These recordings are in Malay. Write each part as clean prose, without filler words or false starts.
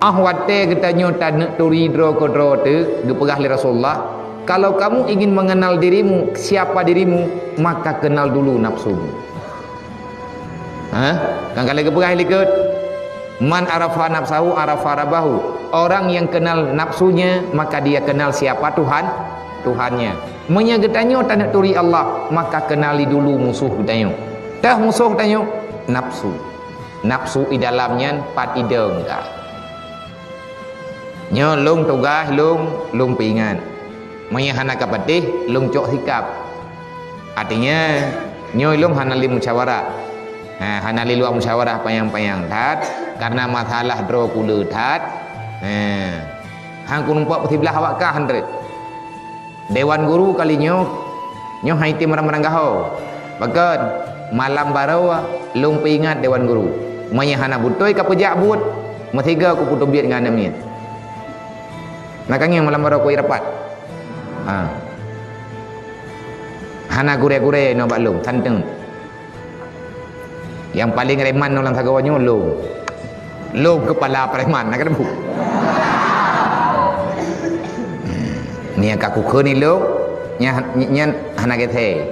Ahwate katanya tak nak turi dro ko dro tu diperah oleh Rasulullah. Kalau kamu ingin mengenal dirimu, siapa dirimu, maka kenal dulu nafsumu. Kan kalau keperah ikut man arafa nafsahu arafa rabbahu. Orang yang kenal nafsunya maka dia kenal siapa Tuhannya. Menyagetanya tak nak turi Allah, maka kenali dulu musuh katanya. Dah musuh katanya nafsu. Nafsu di dalamnya pat ideng dah. Nyo lung tugas lung pingan. Maya hana kapatih lung cok sikap. Artinya nyo lung hana li musyawarah. Hana li luar musyawarah payang-payang tat karena masalah dro kula tat. Hang ku numpak petibelah awak kah andre. Dewan guru kali nyo hai tim marang-marang gaho. Bagan malam barawa lung pingat dewan guru. Maya hana butoi ka pejak but. Matiga ku putu biat dengan namnya. Nakang yang malam barawa ku rapat. Hana gure-gure no bak lung santeng. Yang paling reman dalam sagawanya lung kepala preman nak bu. Ni aku ke ni lung nya hana gethe.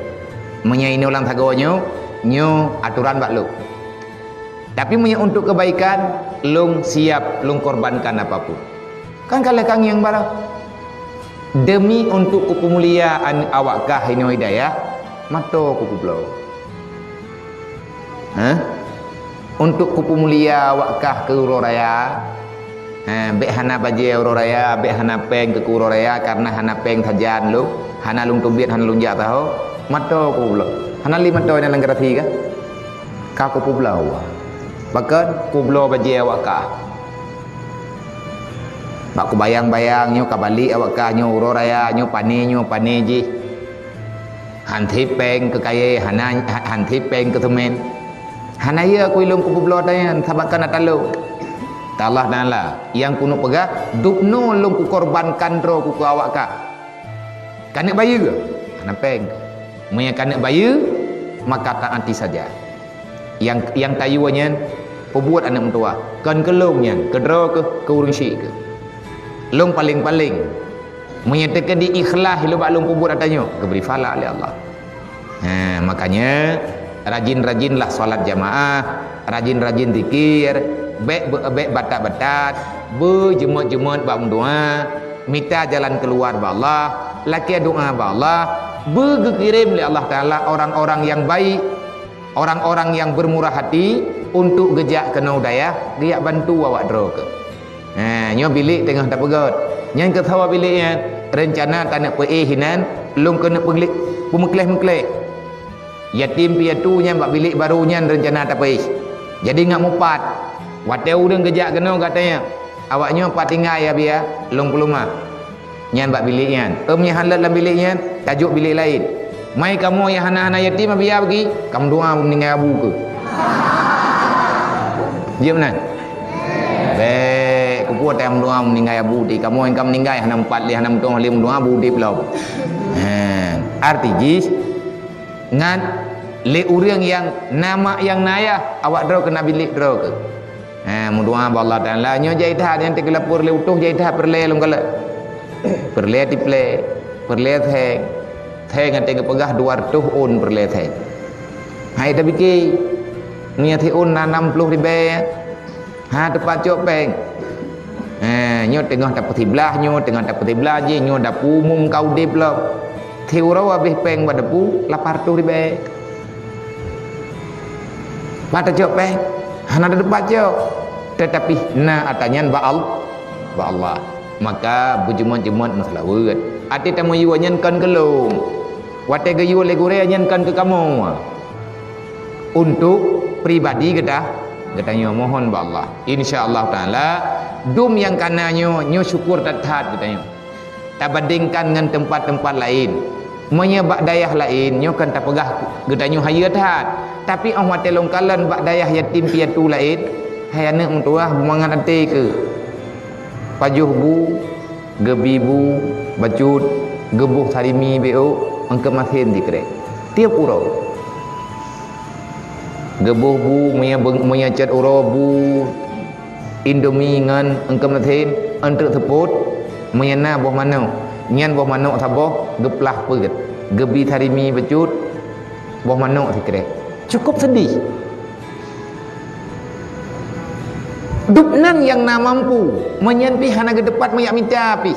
Menyai ni ulang sagawanya nyo aturan bak lung. Tapi punya untuk kebaikan lung siap lung korbankan apapun. Kan kalau kang yang barang demi untuk kemuliaan awakkah ini hidayah mato kupu blau. Untuk kemulia awakkah ke uroraya. Bek hana baje uroraya, bek hana peng ke uroraya karena hana peng tajan lu, hana lung tubiat hana lung jak tahu mato kupu blau. Hana li mato dalam gerati ka? Ka kupu blau. Bahkan kublo baje awakkah. Bak ku bayang-bayang nyo kabalik awakkah nyo uroraya nyo pane ji. Hanti peng ke kaya hanti peng ke temen. Hanaya ku ilung ku bublo tayan sabakan atalu. Allah Taala yang kuno pegah dupno lung ku korbankan ro ku awakkah. Kanak bayu ke? Hana peng. Mun kanak bayu maka taati saja. Yang tayuannya pebuat anak mentua. Kan kelungnya kedro ke urung syik ke. Lung paling-paling menyatakan di ikhlas lu bak lung kubur atanyo keberi falak oleh Allah. Makanya rajin-rajinlah salat jamaah, rajin-rajin zikir, baik batat-batat, berjemut-jemut bak doa, minta jalan keluar ba Allah, laki doa ba Allah, berkirim oleh Allah Taala orang-orang yang baik, orang-orang yang bermurah hati untuk gejak kena udayah, dia bantu awak dro ke. Nyo bilik tengah tak pegot. Yang ketawa biliknya rencana tak nak hinan lung kena pegelik pemekles-mekles. Yatim piatu nya bak bilik barunya rencana tak pergi. Jadi ngak mupat. Wateu deng gejak kena katanya. Awaknya pat tinggal ya biar lung peluma. Nyan bak biliknya. Nya halat dalam biliknya tajuk bilik lain. Mai kamu yang hana-hana yatim biar pergi, kamu doa meninggal abu ke. Dia benar. Kupu tem doa meninggal abu di kamu yang kamu meninggal hana 4 li hana mtong li doa abu di belum. Arti jis ngan le urang yang nama yang naya awak dro kena bilik dro ke. Doa ba Allah Taala nyo jaidah yang tegelapur le utuh jaidah perle lung kala. Perle tiple, perle theng ngate pegah 200 un perle theng. Hai tapi ki niat un 60 ribu. Tepat cok peng. Nyo tengah dapat tiblah nyo tengah dapat tiblah je nyo dapu mum kau dip lo. Thiurau habis peng pada dapu 800 ribu. Pada cok peng. Hana ada depan cok. Tetapi na atanyan ba Allah. Maka berjemut-jemut masalah word. Ati tamu yu nyen kan kelung. Wate ge yu le gore nyen kan ke kamu. Untuk pribadi katanya mohon ba Allah. Insyaallah taala dum yang kananyo nyo syukur tatat katanya. Tak bandingkan dengan tempat-tempat lain. Menyebab dayah lain nyo kan tak pegah katanya haya tat. Tapi Allah telong kalan bak dayah yatim piatu lain. Hai anak mentua bumangan ate ke. Pajuh bu, gebi bu, bacut, gebuh sarimi beo, angka masin dikrek. Tiap urau. Gebuh bu, meya cat uro bu, Indomie ngan engkam nathin untuk teput menyana boh mano nyan boh mano thaboh geplah peget gebi tarimi becut boh mano tikre cukup sedih. Dupnan yang na mampu menyen pi hana ke depat mayak minta pi